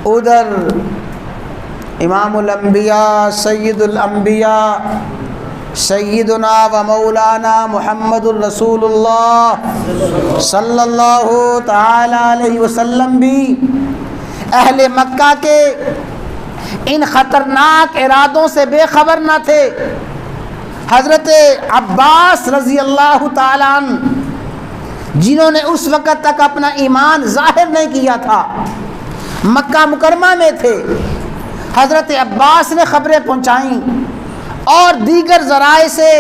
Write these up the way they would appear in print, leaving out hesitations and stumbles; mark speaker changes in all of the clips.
Speaker 1: ادھر امام الانبیاء سید الانبیاء سیدنا و مولانا محمد الرسول اللہ صلی اللہ تعالی علیہ وسلم بھی اہل مکہ کے ان خطرناک ارادوں سے بے خبر نہ تھے۔ حضرت عباس رضی اللہ تعالیٰ عنہ جنہوں نے اس وقت تک اپنا ایمان ظاہر نہیں کیا تھا، مکہ مکرمہ میں تھے، حضرت عباس نے خبریں پہنچائیں اور دیگر ذرائع سے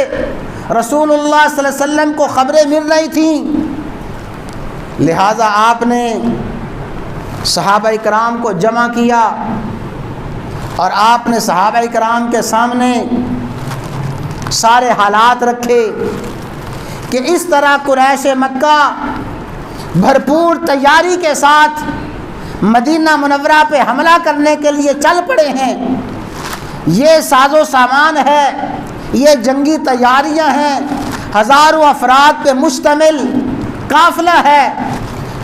Speaker 1: رسول اللہ صلی اللہ علیہ وسلم کو خبریں مل رہی تھیں، لہٰذا آپ نے صحابہ کرام کو جمع کیا اور آپ نے صحابہ کرام کے سامنے سارے حالات رکھے کہ اس طرح قریش مکہ بھرپور تیاری کے ساتھ مدینہ منورہ پہ حملہ کرنے کے لیے چل پڑے ہیں، یہ ساز و سامان ہے، یہ جنگی تیاریاں ہیں، ہزاروں افراد پہ مشتمل قافلہ ہے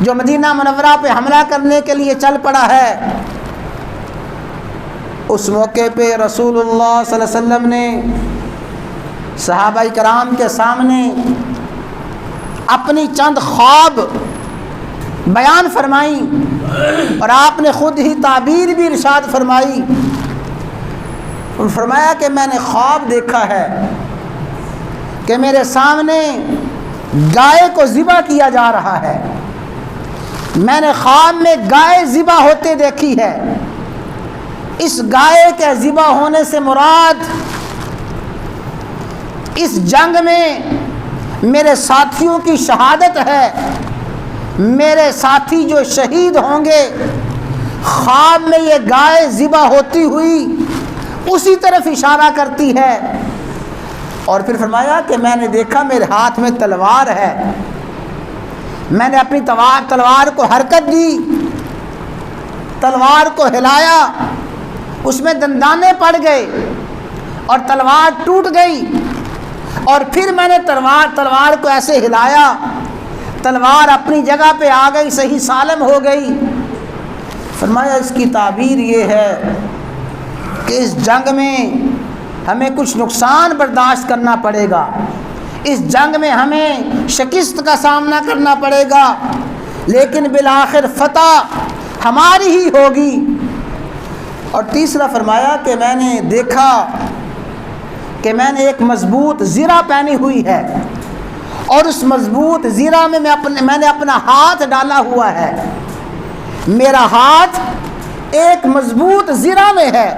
Speaker 1: جو مدینہ منورہ پہ حملہ کرنے کے لیے چل پڑا ہے۔ اس موقع پہ رسول اللہ صلی اللہ علیہ وسلم نے صحابہ کرام کے سامنے اپنی چند خواب بیان فرمائی اور آپ نے خود ہی تعبیر بھی ارشاد فرمائی۔ فرمایا کہ میں نے خواب دیکھا ہے کہ میرے سامنے گائے کو ذبح کیا جا رہا ہے، میں نے خواب میں گائے ذبح ہوتے دیکھی ہے۔ اس گائے کے ذبح ہونے سے مراد اس جنگ میں میرے ساتھیوں کی شہادت ہے، میرے ساتھی جو شہید ہوں گے، خواب میں یہ گائے ذبح ہوتی ہوئی اسی طرف اشارہ کرتی ہے۔ اور پھر فرمایا کہ میں نے دیکھا میرے ہاتھ میں تلوار ہے، میں نے اپنی تلوار کو حرکت دی، تلوار کو ہلایا، اس میں دندانے پڑ گئے اور تلوار ٹوٹ گئی، اور پھر میں نے تلوار کو ایسے ہلایا، تلوار اپنی جگہ پہ آ گئی، صحیح سالم ہو گئی۔ فرمایا اس کی تعبیر یہ ہے کہ اس جنگ میں ہمیں کچھ نقصان برداشت کرنا پڑے گا، اس جنگ میں ہمیں شکست کا سامنا کرنا پڑے گا، لیکن بالآخر فتح ہماری ہی ہوگی۔ اور تیسرا فرمایا کہ میں نے دیکھا کہ میں نے ایک مضبوط زرہ پہنی ہوئی ہے اور اس مضبوط زرہ میں میں نے اپنا ہاتھ ڈالا ہوا ہے، میرا ہاتھ ایک مضبوط زرہ میں ہے۔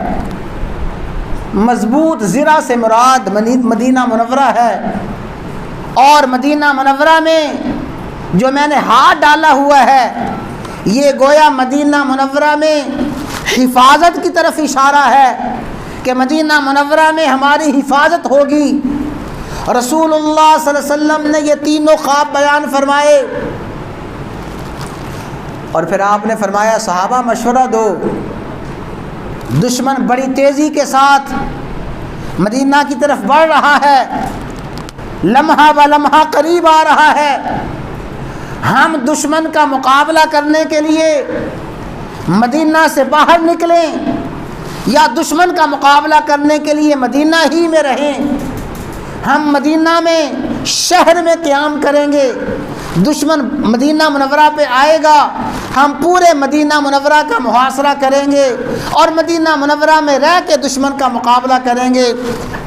Speaker 1: مضبوط زرہ سے مراد مدینہ منورہ ہے، اور مدینہ منورہ میں جو میں نے ہاتھ ڈالا ہوا ہے یہ گویا مدینہ منورہ میں حفاظت کی طرف اشارہ ہے کہ مدینہ منورہ میں ہماری حفاظت ہوگی۔ رسول اللہ صلی اللہ علیہ وسلم نے یہ تینوں خواب بیان فرمائے، اور پھر آپ نے فرمایا صحابہ مشورہ دو، دشمن بڑی تیزی کے ساتھ مدینہ کی طرف بڑھ رہا ہے، لمحہ ب لمحہ قریب آ رہا ہے، ہم دشمن کا مقابلہ کرنے کے لیے مدینہ سے باہر نکلیں یا دشمن کا مقابلہ کرنے کے لیے مدینہ ہی میں رہیں۔ ہم مدینہ میں شہر میں قیام کریں گے، دشمن مدینہ منورہ پہ آئے گا، ہم پورے مدینہ منورہ کا محاصرہ کریں گے اور مدینہ منورہ میں رہ کے دشمن کا مقابلہ کریں گے۔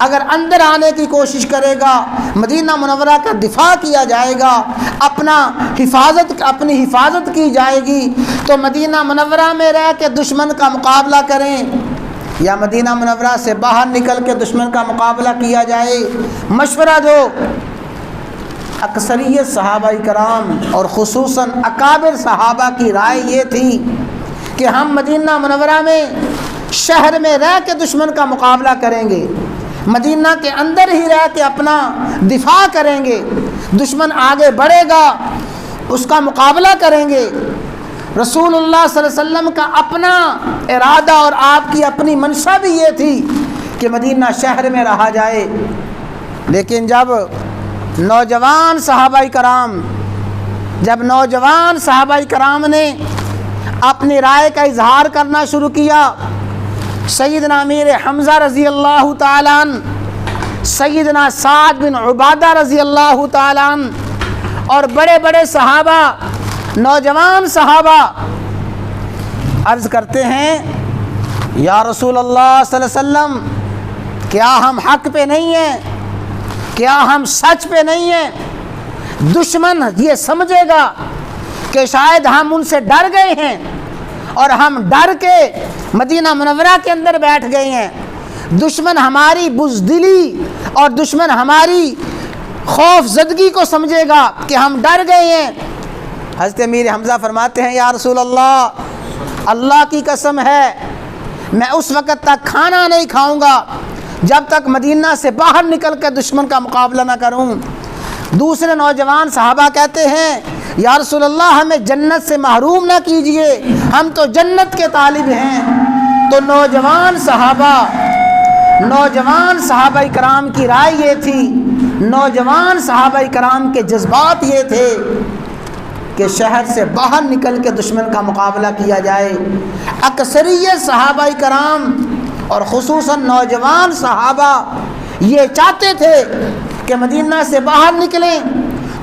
Speaker 1: اگر اندر آنے کی کوشش کرے گا، مدینہ منورہ کا دفاع کیا جائے گا، اپنی حفاظت کی جائے گی، تو مدینہ منورہ میں رہ کے دشمن کا مقابلہ کریں یا مدینہ منورہ سے باہر نکل کے دشمن کا مقابلہ کیا جائے، مشورہ دو۔ اکثریت صحابہ کرام اور خصوصاً اکابر صحابہ کی رائے یہ تھی کہ ہم مدینہ منورہ میں شہر میں رہ کے دشمن کا مقابلہ کریں گے، مدینہ کے اندر ہی رہ کے اپنا دفاع کریں گے، دشمن آگے بڑھے گا اس کا مقابلہ کریں گے۔ رسول اللہ صلی اللہ علیہ وسلم کا اپنا ارادہ اور آپ کی اپنی منشا بھی یہ تھی کہ مدینہ شہر میں رہا جائے، لیکن جب نوجوان صحابہ کرام نے اپنی رائے کا اظہار کرنا شروع کیا۔ سیدنا امیر حمزہ رضی اللہ تعالیٰ عنہ، سیدنا سعد بن عبادہ رضی اللہ تعالیٰ عنہ اور بڑے بڑے صحابہ، نوجوان صحابہ عرض کرتے ہیں یا رسول اللہ صلی اللہ علیہ وسلم، کیا ہم حق پہ نہیں ہیں؟ کیا ہم سچ پہ نہیں ہیں؟ دشمن یہ سمجھے گا کہ شاید ہم ان سے ڈر گئے ہیں اور ہم ڈر کے مدینہ منورہ کے اندر بیٹھ گئے ہیں۔ دشمن ہماری بزدلی اور دشمن ہماری خوف زدگی کو سمجھے گا کہ ہم ڈر گئے ہیں۔ حضرت امیر حمزہ فرماتے ہیں یا رسول اللہ، اللہ کی قسم ہے میں اس وقت تک کھانا نہیں کھاؤں گا جب تک مدینہ سے باہر نکل کر دشمن کا مقابلہ نہ کروں۔ دوسرے نوجوان صحابہ کہتے ہیں یا رسول اللہ ہمیں جنت سے محروم نہ کیجئے، ہم تو جنت کے طالب ہیں۔ تو نوجوان صحابہ کرام کی رائے یہ تھی، نوجوان صحابہ کرام کے جذبات یہ تھے کہ شہر سے باہر نکل کے دشمن کا مقابلہ کیا جائے۔ اکثریت صحابہ کرام اور خصوصاً نوجوان صحابہ یہ چاہتے تھے کہ مدینہ سے باہر نکلیں۔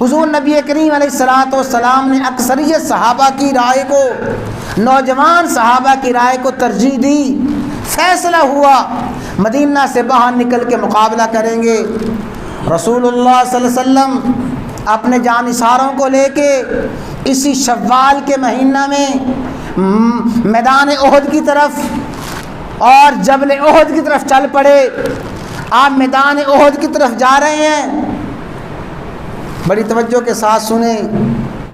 Speaker 1: حضور نبی کریم علیہ الصلوۃ والسلام نے اکثریت صحابہ کی رائے کو، نوجوان صحابہ کی رائے کو ترجیح دی۔ فیصلہ ہوا مدینہ سے باہر نکل کے مقابلہ کریں گے۔ رسول اللہ صلی اللہ علیہ وسلم اپنے جانثاروں کو لے کے اسی شوال کے مہینہ میں میدان احد کی طرف اور جبل احد کی طرف چل پڑے۔ آپ میدان احد کی طرف جا رہے ہیں، بڑی توجہ کے ساتھ سنیں۔